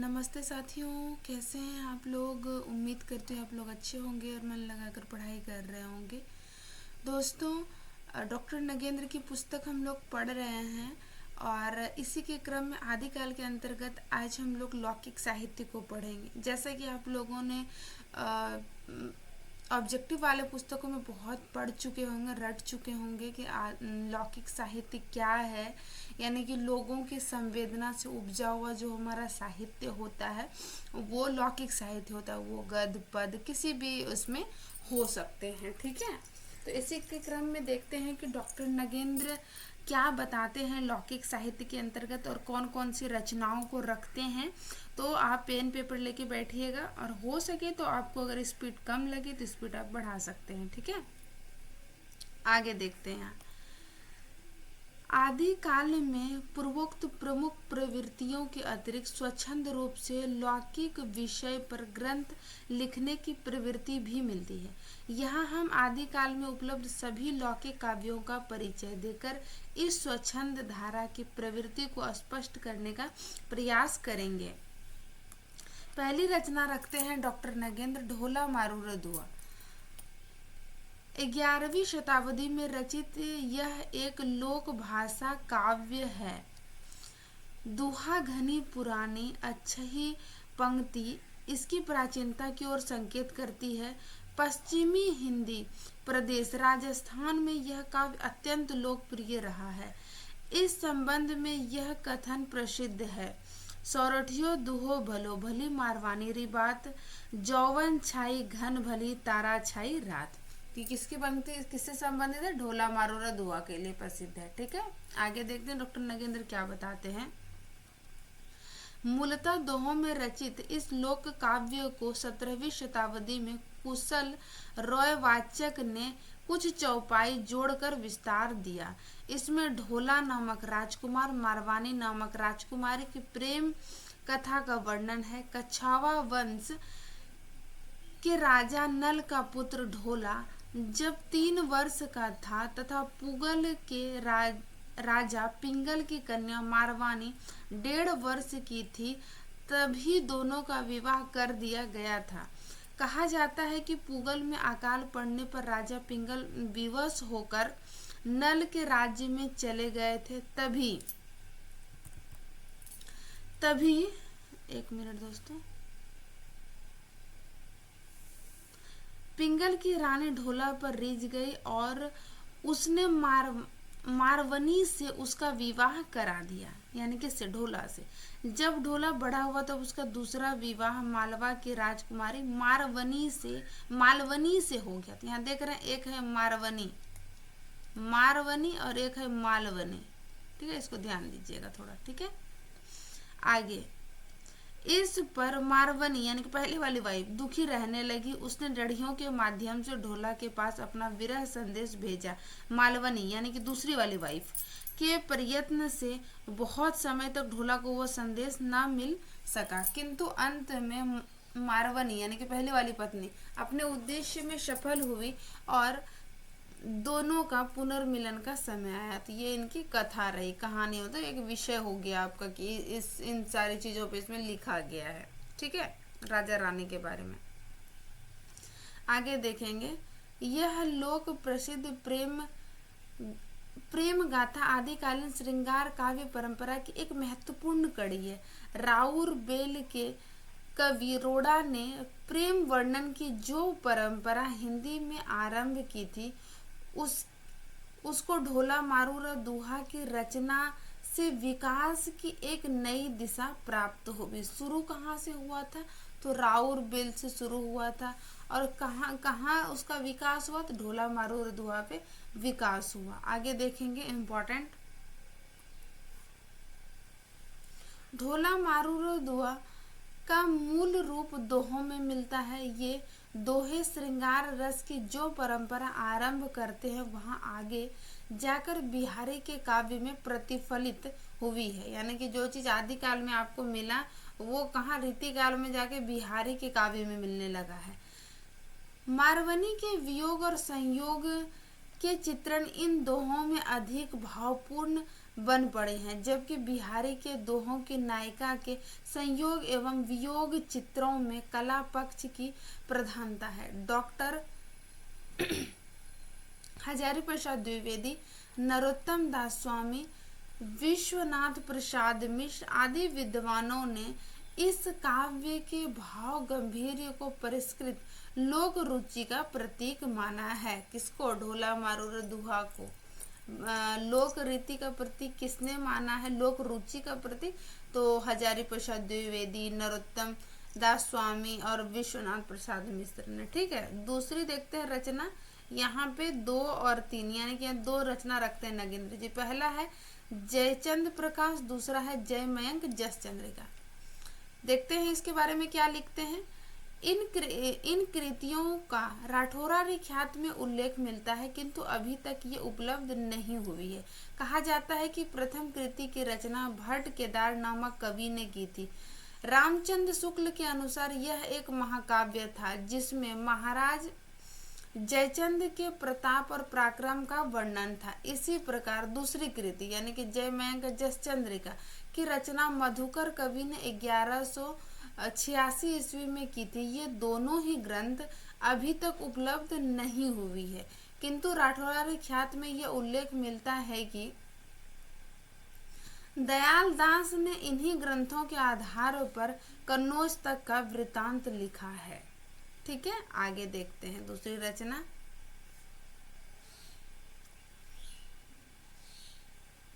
नमस्ते साथियों, कैसे हैं आप लोग। उम्मीद करते हैं आप लोग अच्छे होंगे और मन लगाकर पढ़ाई कर रहे होंगे। दोस्तों, डॉक्टर नगेंद्र की पुस्तक हम लोग पढ़ रहे हैं और इसी के क्रम में आदिकाल के अंतर्गत आज हम लोग लौकिक साहित्य को पढ़ेंगे। जैसा कि आप लोगों ने ऑब्जेक्टिव वाले पुस्तकों में बहुत पढ़ चुके होंगे, रट चुके होंगे कि लौकिक साहित्य क्या है, यानी कि लोगों की संवेदना से उपजा हुआ जो हमारा साहित्य होता है वो लौकिक साहित्य होता है। वो गद्य पद किसी भी उसमें हो सकते हैं, ठीक है। तो इसी के क्रम में देखते हैं कि डॉक्टर नगेंद्र क्या बताते हैं लौकिक साहित्य के अंतर्गत और कौन कौन सी रचनाओं को रखते हैं। तो आप पेन पेपर लेके बैठिएगा और हो सके तो आपको अगर स्पीड कम लगे तो स्पीड आप बढ़ा सकते हैं, ठीक है। आगे देखते हैं। आदि काल में पूर्वोक्त प्रमुख प्रवृत्तियों के अतिरिक्त स्वच्छंद रूप से लौकिक विषय पर ग्रंथ लिखने की प्रवृत्ति भी मिलती है। यहाँ हम आदि काल में उपलब्ध सभी लौकिक काव्यों का परिचय देकर इस स्वच्छंद धारा की प्रवृत्ति को स्पष्ट करने का प्रयास करेंगे। पहली रचना रखते हैं डॉक्टर नगेंद्र, ढोला मारूर दुआ। 11वीं शताब्दी में रचित यह एक लोक भाषा काव्य है। दुहा घनी पुरानी अच्छी पंक्ति इसकी प्राचीनता की ओर संकेत करती है। पश्चिमी हिंदी प्रदेश राजस्थान में यह काव्य अत्यंत लोकप्रिय रहा है। इस संबंध में यह कथन प्रसिद्ध है। सौरठियो दुहो भलो भली मारवानी री बात, जौवन छाई घन भली तारा छाई रात। कि किसकी पंक्ति किससे संबंधित है? ढोला मारूरा दुआ के लिए प्रसिद्ध है, ठीक है। आगे देखते हैं डॉक्टर नगेंद्र क्या बताते हैं। मूलतः दोहों में रचित इस लोक काव्य को 17वीं शताब्दी में कुशल रॉयवाचक ने कुछ चौपाई जोड़कर विस्तार दिया। इसमें ढोला नामक राजकुमार मारवानी नामक राजकुमारी की प्रेम कथा का वर्णन है। कछावा वंश के राजा नल का पुत्र ढोला जब 3 वर्ष का था तथा पुगल के राजा पिंगल की कन्या मारवानी 1.5 वर्ष की थी, तभी दोनों का विवाह कर दिया गया था। कहा जाता है कि पुगल में अकाल पड़ने पर राजा पिंगल विवश होकर नल के राज्य में चले गए थे। तभी एक मिनट दोस्तों, पिंगल की रानी ढोला पर रिझ गई और उसने मारवनी से उसका विवाह करा दिया, यानी कि से ढोला से। जब ढोला बड़ा हुआ तब उसका दूसरा विवाह मालवा की राजकुमारी मालवनी से हो गया। तो यहाँ देख रहे हैं, एक है मारवनी और एक है मालवनी, ठीक है। इसको ध्यान दीजिएगा थोड़ा, ठीक है। आगे, इस पर मारवनी यानी कि पहली वाली वाइफ दुखी रहने लगी। उसने डढ़ियों के माध्यम से ढोला के पास अपना विरह संदेश भेजा। मालवनी यानी कि दूसरी वाली वाइफ के प्रयत्न से बहुत समय तक ढोला को वह संदेश न मिल सका, किंतु अंत में मारवनी यानी कि पहली वाली पत्नी अपने उद्देश्य में सफल हुई और दोनों का पुनर्मिलन का समय आया। तो ये इनकी कथा रही, कहानी हो, तो एक विषय हो गया आपका कि इन सारी चीजों पे इसमें लिखा गया है, ठीक है, राजा रानी के बारे में। आगे देखेंगे, यह लोक प्रसिद्ध प्रेम गाथा आदिकालीन श्रृंगार काव्य परंपरा की एक महत्वपूर्ण कड़ी है। राउर बेल के कवि रोड़ा ने प्रेम वर्णन की जो परंपरा हिंदी में आरंभ की थी उसको ढोला मारूरा दुहा की रचना से विकास की एक नई दिशा प्राप्त हुई। शुरू कहाँ से हुआ था? तो राउर बेल से शुरू हुआ था और कहाँ उसका विकास हुआ? तो ढोला मारूरा दुहा पे विकास हुआ। आगे देखेंगे इम्पोर्टेंट, ढोला मारूरा दुआ का मूल रूप दोहों में मिलता है। ये दोहे श्रृंगार रस की जो परंपरा आरंभ करते हैं वहां आगे जाकर बिहारी के काव्य में प्रतिफलित हुई है, यानी कि जो चीज आदिकाल में आपको मिला वो कहाँ रीतिकाल में जाके बिहारी के काव्य में मिलने लगा है। मारवनी के वियोग और संयोग के चित्रण इन दोहों में अधिक भावपूर्ण बन पड़े हैं, जबकि बिहारी के दोहों की नायिका के संयोग एवं वियोग चित्रों में कला पक्ष की प्रधानता है। डॉक्टर हजारी प्रसाद द्विवेदी, नरोत्तम दास स्वामी, विश्वनाथ प्रसाद मिश्र आदि विद्वानों ने इस काव्य के भाव गंभीर्य को परिष्कृत लोक रुचि का प्रतीक माना है। किसको? ढोला मारूर दुहा को लोक रीति का प्रतीक किसने माना है? लोक रुचि का प्रतीक तो हजारी प्रसाद द्विवेदी, नरोत्तम दास स्वामी और विश्वनाथ प्रसाद मिश्र ने। ठीक है, दूसरी देखते हैं रचना। यहाँ पे 2 और 3 यानी कि 2 रचना रखते हैं नगेंद्र जी। पहला है जयचंद प्रकाश, दूसरा है जय मयंक जस चंद्रिका। देखते हैं इसके बारे में क्या लिखते हैं। इन कृतियों का राठौरारी ख्यात में उल्लेख मिलता है, किंतु अभी तक ये उपलब्ध नहीं हुई है। कहा जाता है कि प्रथम कृति की रचना भट्ट केदार नामक कवि ने की थी। रामचंद्र शुक्ल के अनुसार यह एक महाकाव्य था, जिसमें महाराज जयचंद के प्रताप और पराक्रम का वर्णन था। इसी प्रकार दूसरी कृति यानी कि जय मयंक जस चंद्रिका की रचना मधुकर कवि ने 1186 ईस्वी में की थी। ये दोनों ही ग्रंथ अभी तक उपलब्ध नहीं हुई है, किंतु राठौरारी ख्यात में यह उल्लेख मिलता है कि दयाल दास ने इन्हीं ग्रंथों के आधार पर कन्नौज तक का वृतांत लिखा है। ठीक है, आगे देखते हैं दूसरी रचना।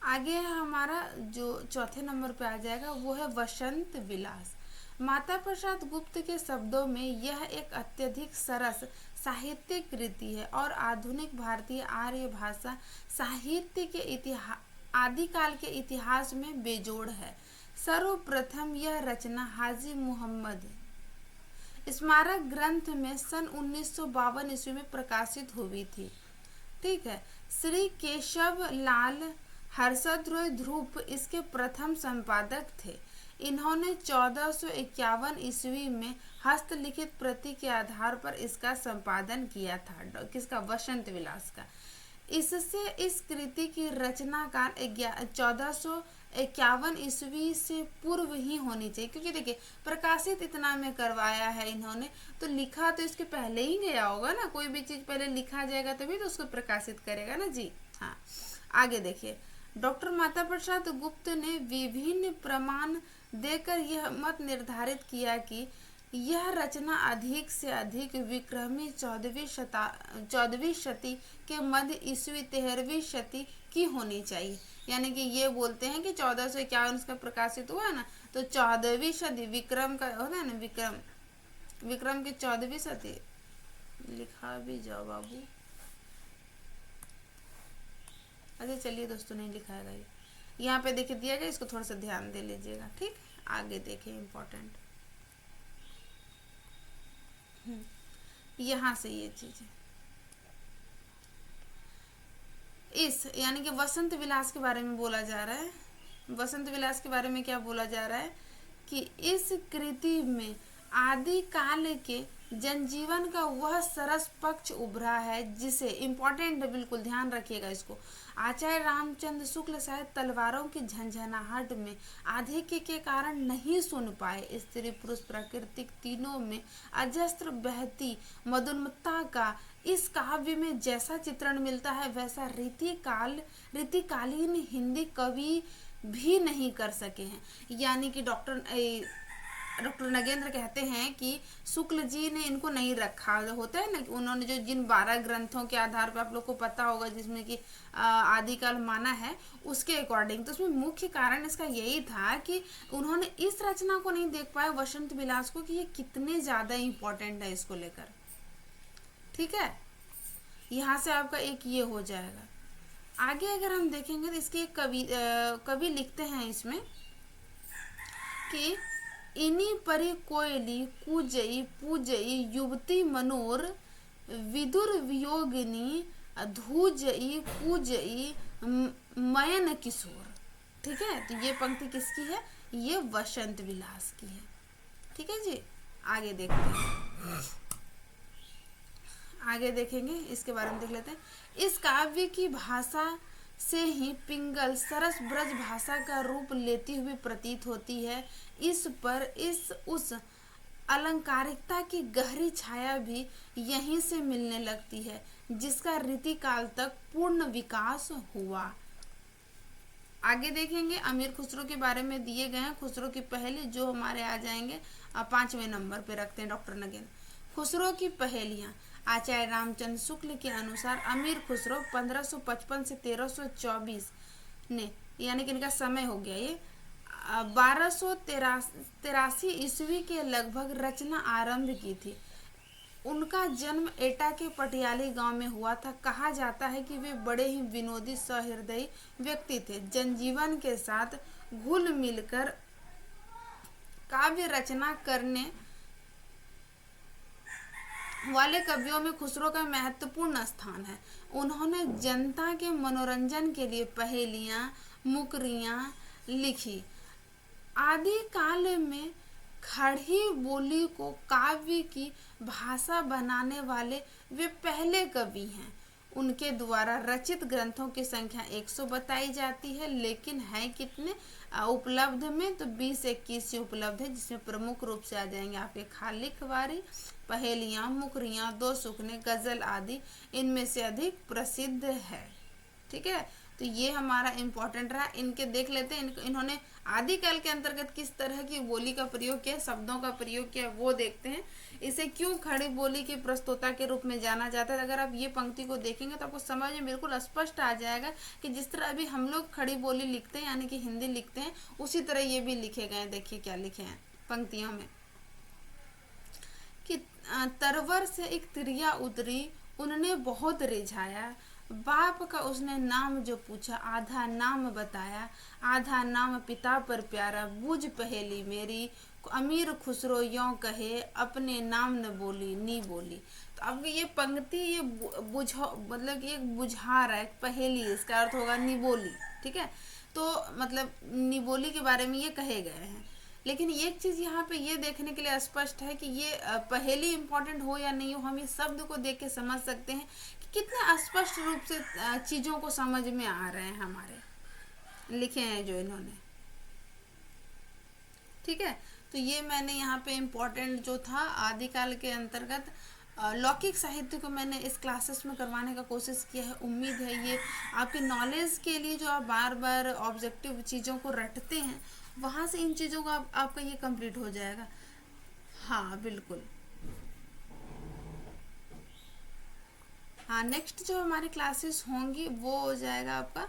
आगे हमारा जो चौथे नंबर पे आ जाएगा वो है वसंत विलास। माता प्रसाद गुप्त के शब्दों में यह एक अत्यधिक सरस साहित्यिक कृति है और आधुनिक भारतीय आर्य भाषा साहित्य के आदिकाल के इतिहास में बेजोड़ है। सर्वप्रथम यह रचना हाजी मोहम्मद स्मारक ग्रंथ में सन 1952 ईस्वी में प्रकाशित हुई थी। ठीक है, श्री केशव लाल हर्षद रॉय ध्रुव इसके प्रथम संपादक थे। इन्होंने 1451 ईस्वी में हस्तलिखित प्रति के आधार पर इसका संपादन किया था। किसका? वसंत विलास का। इससे इस कृति की रचना का 1451 ईस्वी से पूर्व ही होनी चाहिए, क्योंकि देखिए प्रकाशित इतना में करवाया है इन्होंने, तो लिखा तो इसके पहले ही गया होगा ना। कोई भी चीज पहले लिखा जाएगा तभी तो उसको प्रकाशित करेगा ना जी। हाँ, आगे देखिए। डॉक्टर माता प्रसाद गुप्त ने विभिन्न प्रमाण देकर यह मत निर्धारित किया कि यह रचना अधिक से अधिक विक्रमी 14वीं शती के मध्य ईस्वी 13वीं शती की होनी चाहिए। यानी कि ये बोलते हैं कि 1451 इसका प्रकाशित हुआ ना, तो 14वीं शती विक्रम का होता है ना, विक्रम की 14वीं शती। लिखा भी जाओ बाबू। अच्छा चलिए दोस्तों, नहीं लिखाएगा ये, यहाँ पे देखिए दिया गया, इसको थोड़ा सा ध्यान दे लीजिएगा। ठीक, आगे देखिए इम्पोर्टेंट यहाँ से ये चीज इस यानी कि वसंत विलास के बारे में बोला जा रहा है। वसंत विलास के बारे में क्या बोला जा रहा है कि इस कृति में आदि काल के जनजीवन का वह सरस पक्ष उभरा है जिसे इम्पोर्टेंट, बिल्कुल ध्यान रखिएगा इसको, आचार्य रामचंद्र शुक्ल शायद तलवारों की झंझनाहट में आधिक्य के कारण नहीं सुन पाए। स्त्री पुरुष प्राकृतिक तीनों में अजस्त्र बहती मधुमत्ता का इस काव्य में जैसा चित्रण मिलता है वैसा रीतिकालीन हिंदी कवि भी नहीं कर सके हैं। यानी कि डॉक्टर नगेंद्र कहते हैं कि शुक्ल जी ने इनको नहीं रखा। होता है ना कि उन्होंने जो जिन 12 ग्रंथों के आधार पर आप लोग को पता होगा जिसमें कि आदिकाल माना है, उसके अकॉर्डिंग, तो उसमें मुख्य कारण इसका यही था कि उन्होंने इस रचना को नहीं देख पाए, वसंत विलास को, कि ये कितने ज्यादा इम्पोर्टेंट है इसको लेकर। ठीक है, यहाँ से आपका एक ये हो जाएगा। आगे अगर हम देखेंगे तो इसके कवि लिखते हैं इसमें कि इनी परी कोयली कूजई पूजई युवती मनोर विदुर वियोगिनी धूजई पूजई मयन किशोर। ठीक है, तो ये पंक्ति किसकी है? ये वसंत विलास की है। ठीक है जी, आगे देखते हैं। आगे देखेंगे, इसके बारे में देख लेते हैं। इस काव्य की भाषा से ही पिंगल सरस ब्रज भाषा का रूप लेती हुई प्रतीत होती है। इस उस अलंकारिकता की गहरी छाया भी यहीं से मिलने लगती है जिसका रीतिकाल तक पूर्ण विकास हुआ। आगे देखेंगे अमीर खुसरो के बारे में दिए गए हैं खुसरो की पहेली, जो हमारे आ जाएंगे 5वें नंबर पे रखते हैं डॉक्टर नगेन। खुसरो की पहेलियाँ। आचार्य रामचंद्र शुक्ल के अनुसार अमीर खुसरो 1555 से 1324 ने, यानी कि इनका समय हो गया ये, 1283 ईस्वी के लगभग रचना आरंभ की थी। उनका जन्म एटा के पटियाली गांव में हुआ था। कहा जाता है कि वे बड़े ही विनोदी सहृदयी व्यक्ति थे। जनजीवन के साथ घुल मिलकर काव्य रचना करने वाले कवियों में खुसरो का महत्वपूर्ण स्थान है। उन्होंने जनता के मनोरंजन के लिए पहेलियां, मुकरियां लिखी। आदि काल में खड़ी बोली को काव्य की भाषा बनाने वाले वे पहले कवि हैं। उनके द्वारा रचित ग्रंथों की संख्या 100 बताई जाती है, लेकिन है कितने उपलब्ध में, तो 20-21 से उपलब्ध है, जिसमें प्रमुख रूप से आ जाएंगे आपके खालिक वारी, पहेलियां, मुकरियां, दो सुखने, गजल आदि इनमें से अधिक प्रसिद्ध है। ठीक है, तो ये हमारा इम्पोर्टेंट रहा। इनके देख लेते हैं, इन्होंने आदिकाल के अंतर्गत किस तरह की बोली का प्रयोग किया, शब्दों का प्रयोग किया, वो देखते हैं। इसे क्यों खड़ी बोली की प्रस्तोता के रूप में जाना जाता है। अगर आप ये पंक्ति को देखेंगे तो आपको समझ में बिल्कुल स्पष्ट आ जाएगा कि जिस तरह अभी हम लोग खड़ी बोली लिखते हैं, यानी कि हिंदी लिखते हैं, उसी तरह ये भी लिखे गए। देखिए क्या लिखे हैं पंक्तियों में कि तरवर से एक तिरिया उतरी, उनने बहुत रिझाया, बाप का उसने नाम जो पूछा, आधा नाम बताया, आधा नाम पिता पर प्यारा, बूझ पहेली मेरी, अमीर खुसरो यों कहे, अपने नाम न बोली नी बोली। तो अब ये पंक्ति ये बुझा, मतलब कि एक बुझा रहा है, एक पहेली, इसका अर्थ होगा निबोली। ठीक है, तो मतलब निबोली के बारे में ये कहे गए हैं। लेकिन एक चीज़ यहाँ पे ये देखने के लिए स्पष्ट है कि ये पहेली इम्पोर्टेंट हो या नहीं हो, हम इस शब्द को देख के समझ सकते हैं कि कितने स्पष्ट रूप से चीज़ों को समझ में आ रहे हैं हमारे, लिखे हैं जो इन्होंने। ठीक है, तो ये मैंने यहाँ पे इम्पोर्टेंट जो था आदिकाल के अंतर्गत लौकिक साहित्य को मैंने इस क्लासेस में करवाने का कोशिश किया है। उम्मीद है ये आपके नॉलेज के लिए, जो आप बार बार ऑब्जेक्टिव चीज़ों को रटते हैं, वहाँ से इन चीज़ों का आपका ये कंप्लीट हो जाएगा। हाँ बिल्कुल। हाँ, नेक्स्ट जो हमारी क्लासेस होंगी वो हो जाएगा आपका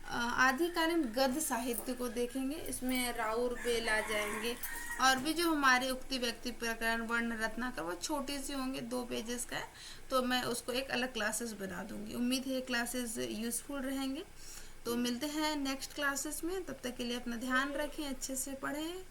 आदिकालीन गद्य साहित्य को देखेंगे। इसमें राउर बेल आ जाएंगे, और भी जो हमारे उक्ति व्यक्ति प्रकरण, वर्ण रत्नाकर, वो छोटी सी होंगे, 2 पेजेस का है, तो मैं उसको एक अलग क्लासेस बना दूंगी। उम्मीद है ये क्लासेस यूजफुल रहेंगे। तो मिलते हैं नेक्स्ट क्लासेस में, तब तक के लिए अपना ध्यान रखें, अच्छे से पढ़ें।